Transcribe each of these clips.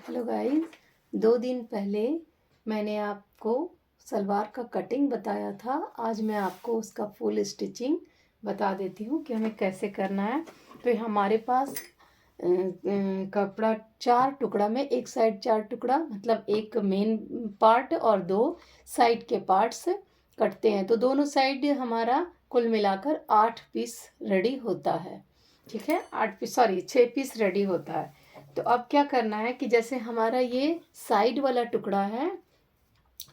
Hello guys. 2 दिन पहले मैंने आपको सलवार का कटिंग बताया था। आज मैं आपको उसका फुल स्टिचिंग बता देती हूँ कि हमें कैसे करना है। तो हमारे पास कपड़ा 4 टुकड़ा में, एक साइड 4 टुकड़ा मतलब एक मेन पार्ट और 2 साइड के पार्ट्स कटते हैं। तो दोनों साइड हमारा कुल मिलाकर 8 पीस रेडी होता है। ठीक है, 6 पीस रेडी होता है। तो अब क्या करना है कि जैसे हमारा ये साइड वाला टुकड़ा है,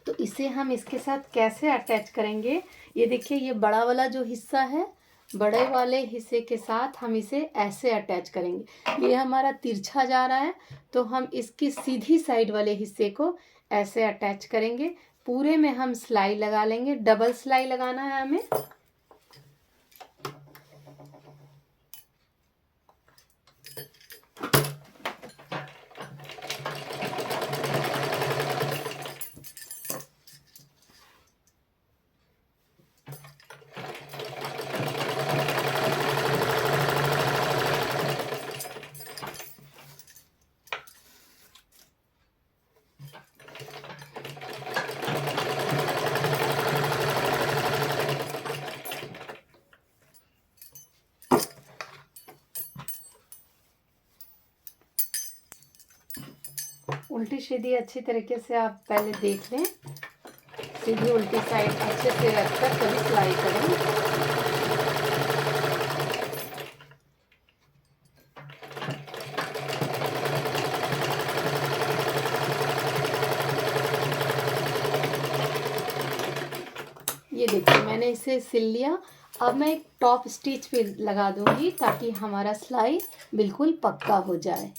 तो इसे हम इसके साथ कैसे अटैच करेंगे। ये देखिए, ये बड़ा वाला जो हिस्सा है, बड़े वाले हिस्से के साथ हम इसे ऐसे अटैच करेंगे। ये हमारा तिरछा जा रहा है, तो हम इसकी सीधी साइड वाले हिस्से को ऐसे अटैच करेंगे। पूरे में हम सिलाई लगा लेंगे। डबल सिलाई लगाना है हमें। उल्टी सीधी अच्छी तरीके से आप पहले देख लें। सीधी उल्टी साइड अच्छे से रखकर कभी सिलाई करें। ये देखिए, मैंने इसे सिल लिया। अब मैं एक टॉप स्टिच पे लगा दूंगी ताकि हमारा सिलाई बिल्कुल पक्का हो जाए।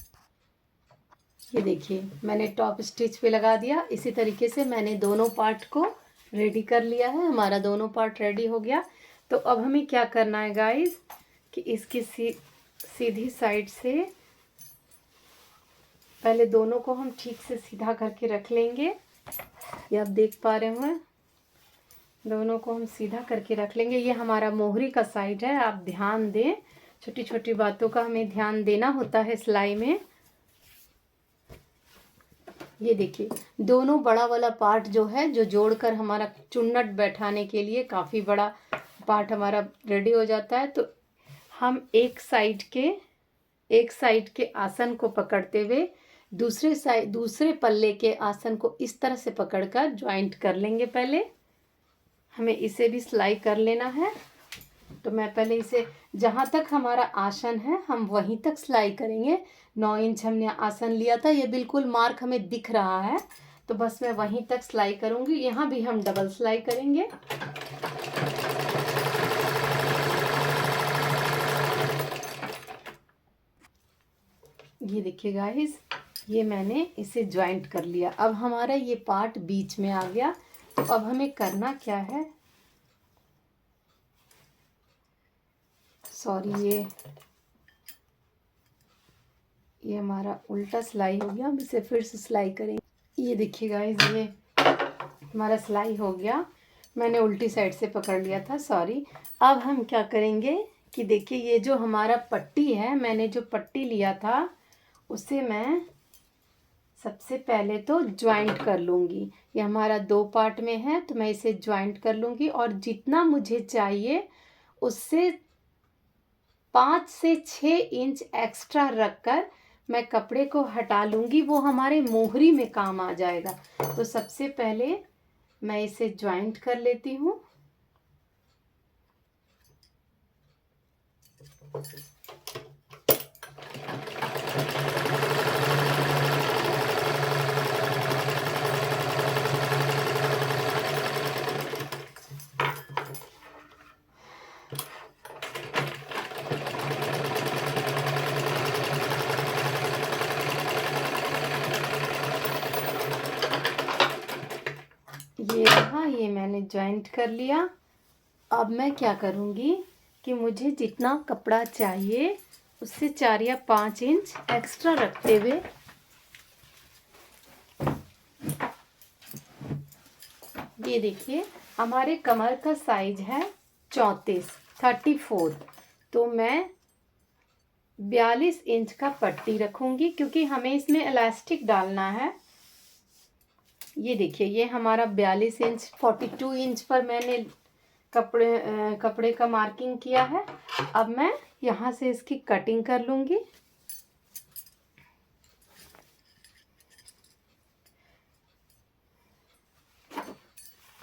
ये देखिए, मैंने टॉप स्टिच पे लगा दिया। इसी तरीके से मैंने दोनों पार्ट को रेडी कर लिया है। हमारा दोनों पार्ट रेडी हो गया। तो अब हमें क्या करना है गाइस कि इसकी सीधी साइड से पहले दोनों को हम ठीक से सीधा करके रख लेंगे। ये आप देख पा रहे हो, दोनों को हम सीधा करके रख लेंगे। ये हमारा मोहरी का साइड है, आप ध्यान दें। छोटी छोटी बातों का हमें ध्यान देना होता है सिलाई में। ये देखिए, दोनों बड़ा वाला पार्ट जो है, जो जोड़कर हमारा चुन्नट बैठाने के लिए काफ़ी बड़ा पार्ट हमारा रेडी हो जाता है। तो हम एक साइड के आसन को पकड़ते हुए दूसरे पल्ले के आसन को इस तरह से पकड़कर ज्वाइंट कर लेंगे। पहले हमें इसे भी सिलाई कर लेना है। तो मैं पहले इसे, जहाँ तक हमारा आसन है हम वहीं तक सिलाई करेंगे। 9 इंच हमने आसन लिया था, ये बिल्कुल मार्क हमें दिख रहा है। तो बस मैं वहीं तक सिलाई करूँगी। यहाँ भी हम डबल सिलाई करेंगे। ये देखिए गाइस, ये मैंने इसे ज्वाइंट कर लिया। अब हमारा ये पार्ट बीच में आ गया। तो अब हमें करना क्या है, सॉरी, ये हमारा उल्टा सिलाई हो गया। हम इसे फिर से सिलाई करेंगे। ये देखिए गाइस, ये हमारा सिलाई हो गया। मैंने उल्टी साइड से पकड़ लिया था, सॉरी। अब हम क्या करेंगे कि देखिए, ये जो हमारा पट्टी है, मैंने जो पट्टी लिया था उसे मैं सबसे पहले तो ज्वाइंट कर लूँगी। ये हमारा 2 पार्ट में है, तो मैं इसे ज्वाइंट कर लूँगी। और जितना मुझे चाहिए उससे 5 से 6 इंच एक्स्ट्रा रखकर मैं कपड़े को हटा लूँगी। वो हमारे मोहरी में काम आ जाएगा। तो सबसे पहले मैं इसे ज्वाइंट कर लेती हूँ। ये रहा, ये मैंने ज्वाइंट कर लिया। अब मैं क्या करूँगी कि मुझे जितना कपड़ा चाहिए उससे 4 या 5 इंच एक्स्ट्रा रखते हुए, ये देखिए, हमारे कमर का साइज है 34। तो मैं 42 इंच का पट्टी रखूंगी, क्योंकि हमें इसमें इलास्टिक डालना है। ये देखिए, ये हमारा 42 इंच 42 इंच पर मैंने कपड़े का मार्किंग किया है। अब मैं यहाँ से इसकी कटिंग कर लूँगी।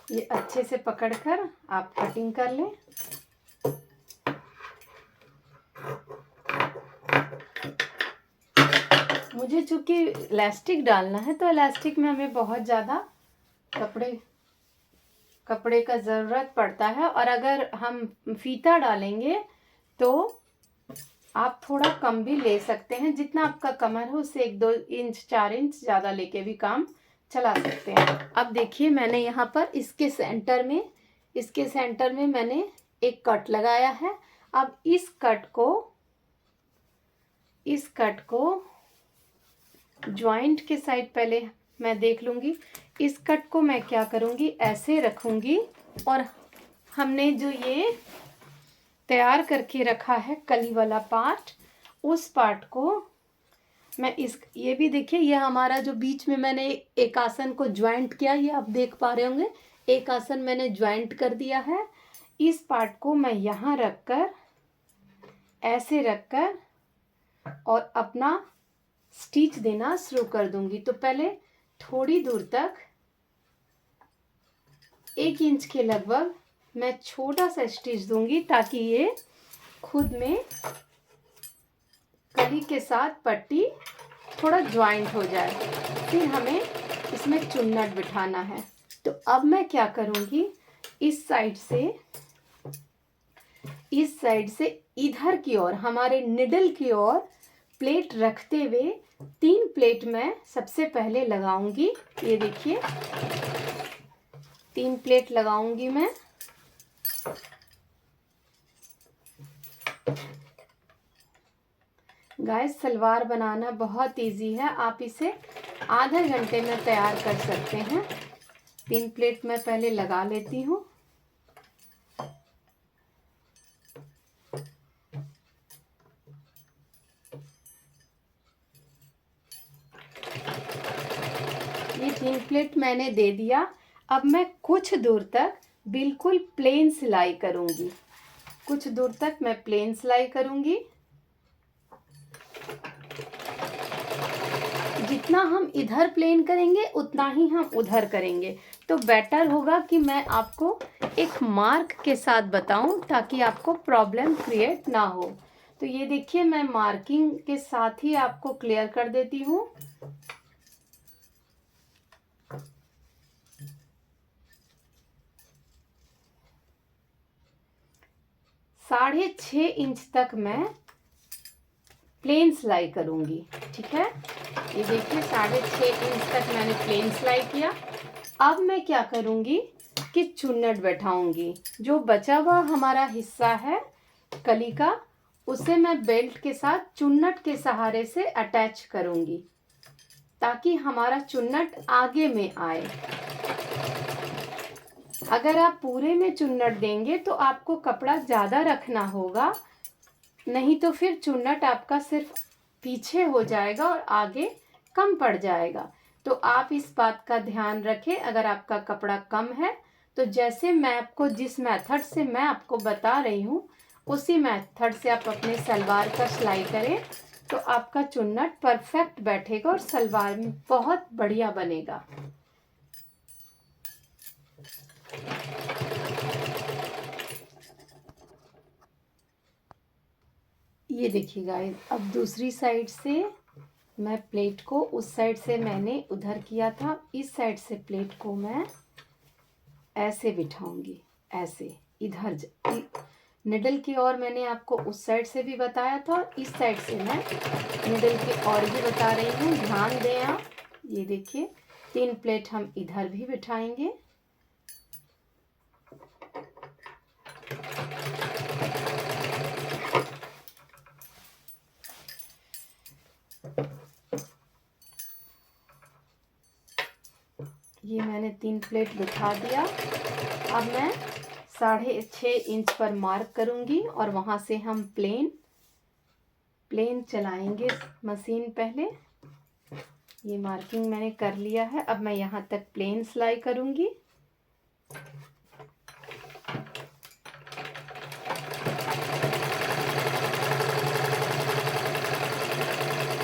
ये अच्छे से पकड़कर आप कटिंग कर लें। मुझे चूँकि इलास्टिक डालना है, तो इलास्टिक में हमें बहुत ज़्यादा कपड़े का ज़रूरत पड़ता है, और अगर हम फीता डालेंगे तो आप थोड़ा कम भी ले सकते हैं। जितना आपका कमर हो उससे 1-2 इंच 4 इंच ज़्यादा लेके भी काम चला सकते हैं। अब देखिए, मैंने यहाँ पर इसके सेंटर में मैंने एक कट लगाया है। अब इस कट को जॉइंट के साइड पहले मैं देख लूँगी। इस कट को मैं क्या करूँगी, ऐसे रखूँगी, और हमने जो ये तैयार करके रखा है कली वाला पार्ट, उस पार्ट को मैं ये भी देखिए, ये हमारा जो बीच में मैंने एक आसन को ज्वाइंट किया, ये आप देख पा रहे होंगे, एक आसन मैंने ज्वाइंट कर दिया है। इस पार्ट को मैं यहाँ रखकर, ऐसे रखकर, और अपना स्टिच देना शुरू कर दूंगी। तो पहले थोड़ी दूर तक 1 इंच के लगभग मैं छोटा सा स्टिच दूंगी, ताकि ये खुद में कली के साथ पट्टी थोड़ा ज्वाइंट हो जाए। फिर हमें इसमें चुन्नट बिठाना है। तो अब मैं क्या करूंगी, इस साइड से इधर की ओर, हमारे निडल की ओर प्लेट रखते हुए 3 प्लेट मैं सबसे पहले लगाऊंगी। ये देखिए, 3 प्लेट लगाऊंगी मैं। गाइस, सलवार बनाना बहुत इजी है, आप इसे आधे घंटे में तैयार कर सकते हैं। 3 प्लेट मैं पहले लगा लेती हूँ। ये 3 प्लेट मैंने दे दिया। अब मैं कुछ दूर तक बिल्कुल प्लेन सिलाई करूंगी। कुछ दूर तक मैं प्लेन सिलाई करूंगी। जितना हम इधर प्लेन करेंगे उतना ही हम उधर करेंगे, तो बेटर होगा कि मैं आपको एक मार्क के साथ बताऊं, ताकि आपको प्रॉब्लम क्रिएट ना हो। तो ये देखिए, मैं मार्किंग के साथ ही आपको क्लियर कर देती हूँ। साढ़े 6 इंच तक मैं प्लेन सिलाई करूंगी। ठीक है, ये देखिए, 6.5 इंच तक मैंने प्लेन सिलाई किया। अब मैं क्या करूंगी कि चुन्नट बैठाऊंगी। जो बचा हुआ हमारा हिस्सा है कली का, उसे मैं बेल्ट के साथ चुन्नट के सहारे से अटैच करूंगी, ताकि हमारा चुन्नट आगे में आए। अगर आप पूरे में चुन्नट देंगे तो आपको कपड़ा ज़्यादा रखना होगा, नहीं तो फिर चुन्नट आपका सिर्फ पीछे हो जाएगा और आगे कम पड़ जाएगा। तो आप इस बात का ध्यान रखें। अगर आपका कपड़ा कम है तो जैसे मैं आपको जिस मेथड से मैं आपको बता रही हूँ, उसी मेथड से आप अपने सलवार का सिलाई करें, तो आपका चुन्नट परफेक्ट बैठेगा और सलवार में बहुत बढ़िया बनेगा। ये देखिए गाइस, अब दूसरी साइड से मैं प्लेट को, उस साइड से मैंने उधर किया था, इस साइड से प्लेट को मैं ऐसे बिठाऊंगी। ऐसे इधर निडल की ओर मैंने आपको उस साइड से भी बताया था, इस साइड से मैं निडल की ओर भी बता रही हूँ। ध्यान दें आप। ये देखिए, 3 प्लेट हम इधर भी बिठाएंगे। ये मैंने 3 प्लेट बिठा दिया। अब मैं 6.5 इंच पर मार्क करूंगी और वहां से हम प्लेन प्लेन चलाएंगे मशीन पहले। ये मार्किंग मैंने कर लिया है। अब मैं यहाँ तक प्लेन सिलाई करूँगी।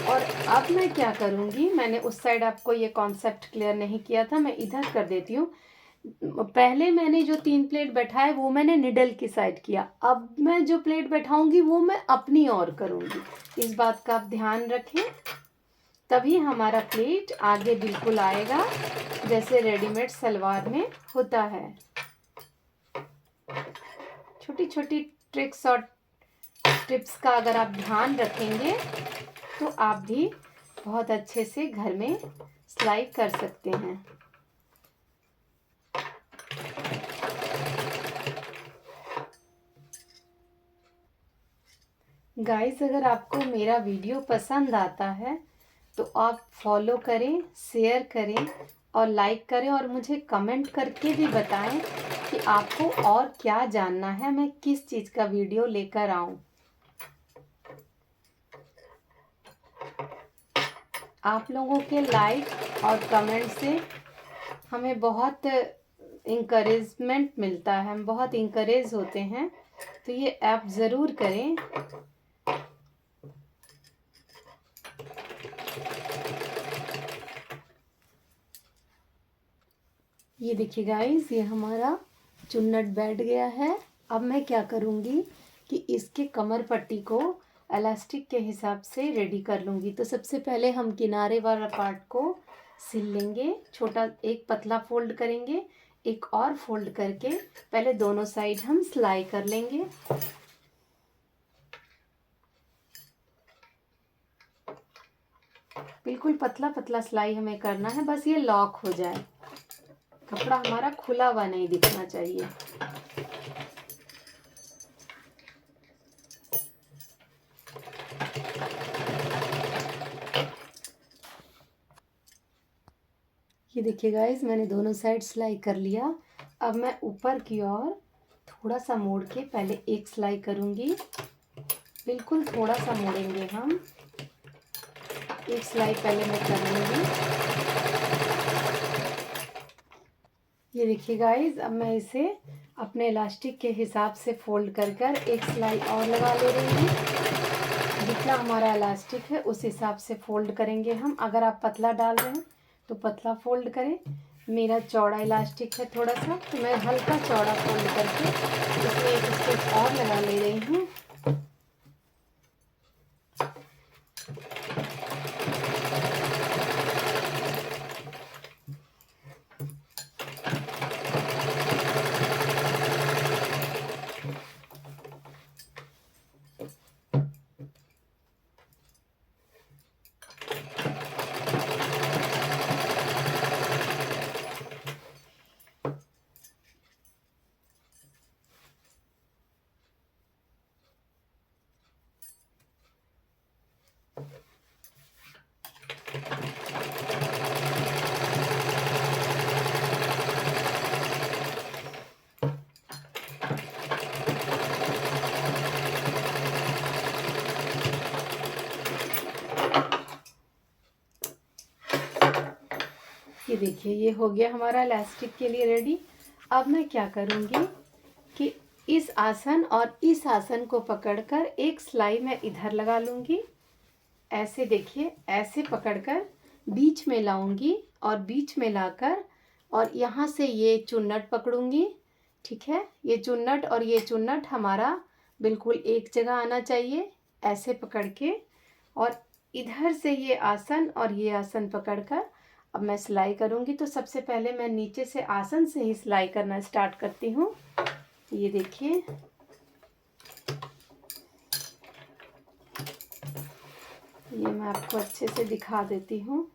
और अब मैं क्या करूँगी, मैंने उस साइड आपको ये कॉन्सेप्ट क्लियर नहीं किया था, मैं इधर कर देती हूँ। पहले मैंने जो 3 प्लेट बैठाए वो मैंने निडल की साइड किया। अब मैं जो प्लेट बैठाऊंगी वो मैं अपनी ओर करूँगी। इस बात का आप ध्यान रखें, तभी हमारा प्लेट आगे बिल्कुल आएगा जैसे रेडीमेड सलवार में होता है। छोटी छोटी ट्रिक्स और टिप्स का अगर आप ध्यान रखेंगे तो आप भी बहुत अच्छे से घर में सिलाई कर सकते हैं। गाइस, अगर आपको मेरा वीडियो पसंद आता है तो आप फॉलो करें, शेयर करें और लाइक करें, और मुझे कमेंट करके भी बताएं कि आपको और क्या जानना है, मैं किस चीज़ का वीडियो लेकर आऊं। आप लोगों के लाइक और कमेंट से हमें बहुत इंकरेजमेंट मिलता है, हम बहुत इंकरेज होते हैं, तो ये आप ज़रूर करें। ये देखिए गाइस, ये हमारा चुन्नट बैठ गया है। अब मैं क्या करूँगी कि इसके कमर पट्टी को इलास्टिक के हिसाब से रेडी कर लूँगी। तो सबसे पहले हम किनारे वाला पार्ट को सिल लेंगे। छोटा एक पतला फोल्ड करेंगे, एक और फोल्ड करके पहले दोनों साइड हम सिलाई कर लेंगे। बिल्कुल पतला पतला सिलाई हमें करना है, बस ये लॉक हो जाए, कपड़ा हमारा खुला हुआ नहीं दिखना चाहिए। ये देखिए गाइस, मैंने दोनों साइड सिलाई कर लिया। अब मैं ऊपर की ओर थोड़ा सा मोड़ के पहले एक सिलाई करूँगी। बिल्कुल थोड़ा सा मोड़ेंगे हम, एक सिलाई पहले मैं कर लूँगी। ये देखिए गाइस, अब मैं इसे अपने इलास्टिक के हिसाब से फोल्ड कर कर एक सिलाई और लगा ले रही हूँ। जितना हमारा इलास्टिक है उस हिसाब से फोल्ड करेंगे हम। अगर आप पतला डाल रहे हैं तो पतला फोल्ड करें। मेरा चौड़ा इलास्टिक है थोड़ा सा, तो मैं हल्का चौड़ा फोल्ड करके इसमें एक स्टिच और लगा ले रही हूँ। ये देखिए, ये हो गया हमारा इलास्टिक के लिए रेडी। अब मैं क्या करूँगी कि इस आसन और इस आसन को पकड़कर एक सिलाई मैं इधर लगा लूँगी। ऐसे देखिए, ऐसे पकड़कर बीच में लाऊंगी और बीच में लाकर और यहाँ से ये चुन्नट पकड़ूंगी। ठीक है, ये चुन्नट और ये चुन्नट हमारा बिल्कुल एक जगह आना चाहिए, ऐसे पकड़ के। और इधर से ये आसन और ये आसन पकड़कर अब मैं सिलाई करूँगी। तो सबसे पहले मैं नीचे से आसन से ही सिलाई करना स्टार्ट करती हूँ। ये देखिए, ये मैं आपको अच्छे से दिखा देती हूँ।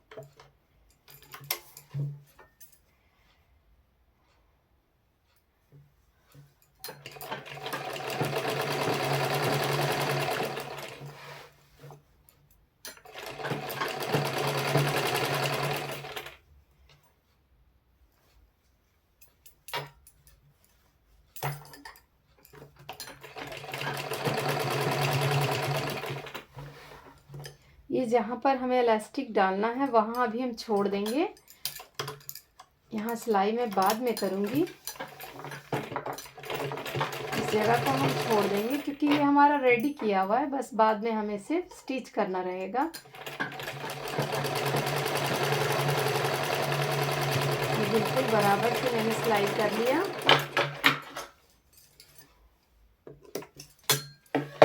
ये जहाँ पर हमें इलास्टिक डालना है वहाँ अभी हम छोड़ देंगे, यहाँ सिलाई मैं बाद में करूँगी। इस जगह को हम छोड़ देंगे क्योंकि ये हमारा रेडी किया हुआ है, बस बाद में हमें सिर्फ स्टिच करना रहेगा। ये बिल्कुल बराबर से मैंने सिलाई कर लिया।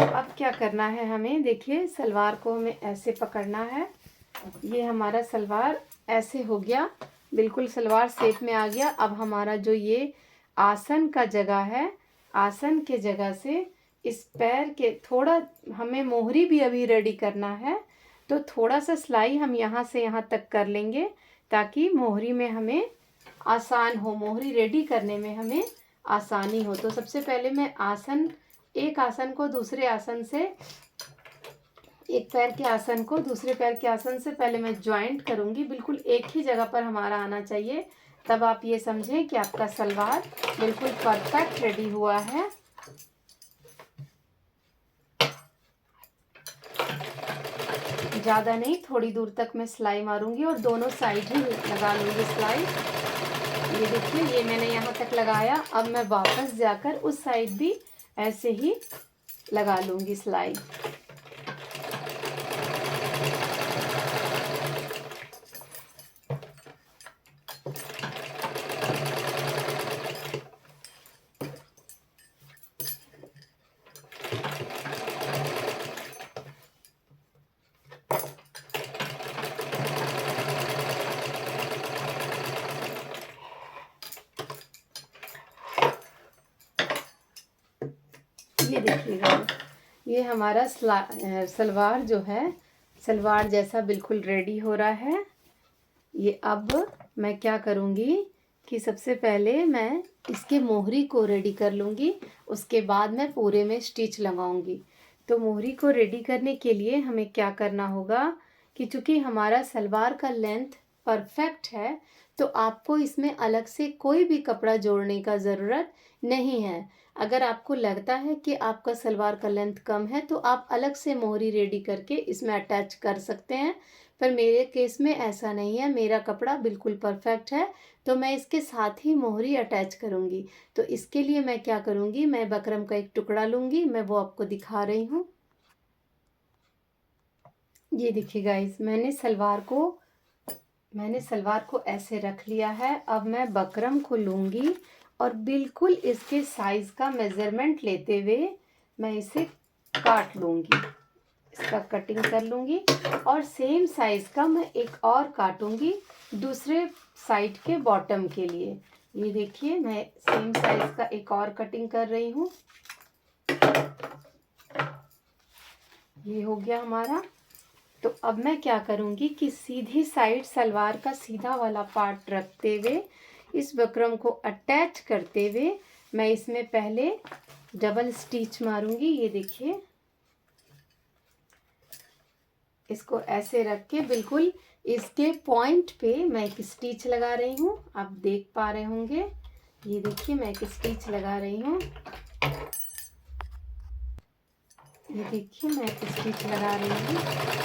अब क्या करना है हमें, देखिए सलवार को हमें ऐसे पकड़ना है। ये हमारा सलवार ऐसे हो गया, बिल्कुल सलवार शेप में आ गया। अब हमारा जो ये आसन का जगह है, आसन के जगह से इस पैर के थोड़ा हमें मोहरी भी अभी रेडी करना है, तो थोड़ा सा सिलाई हम यहाँ से यहाँ तक कर लेंगे ताकि मोहरी में हमें आसान हो, मोहरी रेडी करने में हमें आसानी हो। तो सबसे पहले मैं आसन, एक आसन को दूसरे आसन से, एक पैर के आसन को दूसरे पैर के आसन से पहले मैं ज्वाइंट करूँगी। बिल्कुल एक ही जगह पर हमारा आना चाहिए, तब आप ये समझें कि आपका सलवार बिल्कुल परफेक्ट रेडी हुआ है। ज़्यादा नहीं, थोड़ी दूर तक मैं सिलाई मारूंगी और दोनों साइड ही लगा लूँगी सिलाई। ये देखिए, ये मैंने यहाँ तक लगाया। अब मैं वापस जाकर उस साइड भी ऐसे ही लगा लूँगी सिलाई। ये देखिएगा, ये हमारा सलवार जो है, सलवार जैसा बिल्कुल रेडी हो रहा है। ये अब मैं क्या करूँगी कि सबसे पहले मैं इसके मोहरी को रेडी कर लूँगी, उसके बाद मैं पूरे में स्टिच लगाऊंगी। तो मोहरी को रेडी करने के लिए हमें क्या करना होगा कि चूँकि हमारा सलवार का लेंथ परफेक्ट है, तो आपको इसमें अलग से कोई भी कपड़ा जोड़ने का ज़रूरत नहीं है। अगर आपको लगता है कि आपका सलवार का लेंथ कम है तो आप अलग से मोहरी रेडी करके इसमें अटैच कर सकते हैं, पर मेरे केस में ऐसा नहीं है। मेरा कपड़ा बिल्कुल परफेक्ट है, तो मैं इसके साथ ही मोहरी अटैच करूँगी। तो इसके लिए मैं क्या करूँगी, मैं बकरम का एक टुकड़ा लूँगी, मैं वो आपको दिखा रही हूँ। ये देखिए गाइस, मैंने सलवार को ऐसे रख लिया है। अब मैं बकरम को लूँगी और बिल्कुल इसके साइज़ का मेज़रमेंट लेते हुए मैं इसे काट लूँगी, इसका कटिंग कर लूँगी और सेम साइज़ का मैं एक और काटूँगी दूसरे साइड के बॉटम के लिए। ये देखिए, मैं सेम साइज़ का एक और कटिंग कर रही हूँ। ये हो गया हमारा। तो अब मैं क्या करूँगी कि सीधी साइड सलवार का सीधा वाला पार्ट रखते हुए इस बकरम को अटैच करते हुए मैं इसमें पहले डबल स्टिच मारूंगी। ये देखिए, इसको ऐसे रख के बिल्कुल इसके पॉइंट पे मैं एक स्टिच लगा रही हूँ। आप देख पा रहे होंगे, ये देखिए मैं एक स्टिच लगा रही हूँ। ये देखिए मैं एक स्टिच लगा रही हूँ।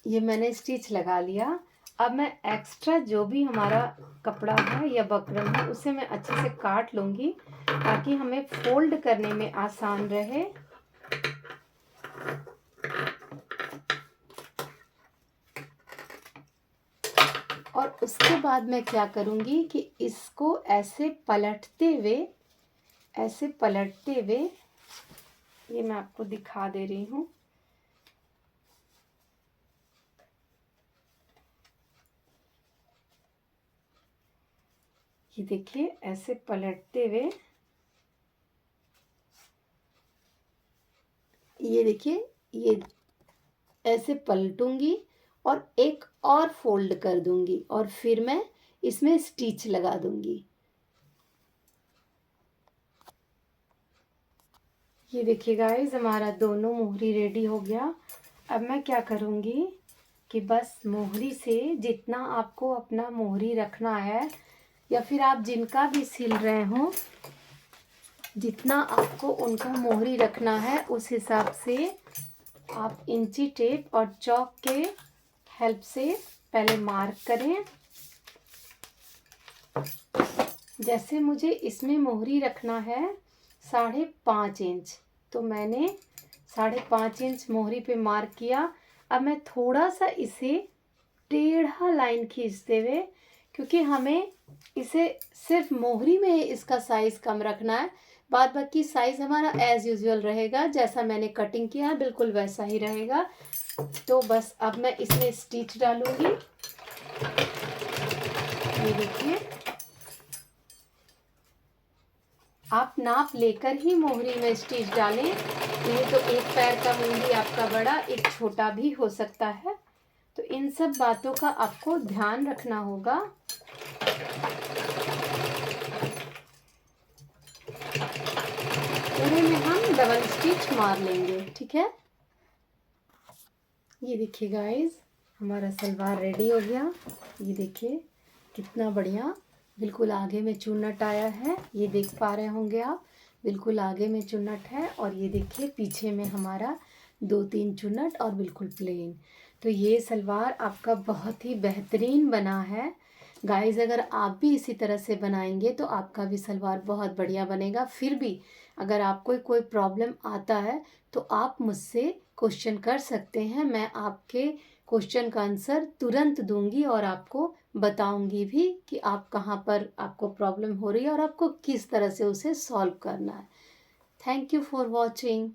ये मैंने स्टिच लगा लिया। अब मैं एक्स्ट्रा जो भी हमारा कपड़ा है या बकरम है उसे मैं अच्छे से काट लूँगी ताकि हमें फोल्ड करने में आसान रहे। और उसके बाद मैं क्या करूँगी कि इसको ऐसे पलटते हुए ये मैं आपको दिखा दे रही हूँ। ये देखिए, ऐसे पलटते हुए ये देखिए, ये ऐसे पलटूंगी और एक और फोल्ड कर दूंगी और फिर मैं इसमें स्टिच लगा दूंगी। ये देखिए गाइस, हमारा दोनों मोहरी रेडी हो गया। अब मैं क्या करूँगी कि बस मोहरी से जितना आपको अपना मोहरी रखना है, या फिर आप जिनका भी सिल रहे हो, जितना आपको उनका मोहरी रखना है उस हिसाब से आप इंची टेप और चौक के हेल्प से पहले मार्क करें। जैसे मुझे इसमें मोहरी रखना है 5.5 इंच, तो मैंने 5.5 इंच मोहरी पे मार्क किया। अब मैं थोड़ा सा इसे टेढ़ा लाइन खींचते हुए, क्योंकि हमें इसे सिर्फ मोहरी में ही इसका साइज़ कम रखना है, बाद बाकी साइज़ हमारा एज़ यूजुअल रहेगा, जैसा मैंने कटिंग किया है बिल्कुल वैसा ही रहेगा। तो बस अब मैं इसमें स्टिच डालूंगी। ये देखिए, आप नाप लेकर ही मोहरी में स्टिच डालें। ये तो एक पैर का मुंडी आपका बड़ा, एक छोटा भी हो सकता है, तो इन सब बातों का आपको ध्यान रखना होगा। पूरे में हम डबल स्टिच मार लेंगे, ठीक है। ये देखिए गाइस, हमारा सलवार रेडी हो गया। ये देखिए कितना बढ़िया, बिल्कुल आगे में चुन्नट आया है, ये देख पा रहे होंगे आप, बिल्कुल आगे में चुन्नट है। और ये देखिए पीछे में हमारा 2-3 चुन्नट और बिल्कुल प्लेन। तो ये सलवार आपका बहुत ही बेहतरीन बना है गाइस। अगर आप भी इसी तरह से बनाएंगे तो आपका भी सलवार बहुत बढ़िया बनेगा। फिर भी अगर आपको कोई प्रॉब्लम आता है तो आप मुझसे क्वेश्चन कर सकते हैं, मैं आपके क्वेश्चन का आंसर तुरंत दूंगी और आपको बताऊंगी भी कि आप कहाँ पर आपको प्रॉब्लम हो रही है और आपको किस तरह से उसे सॉल्व करना है। Thank you for watching.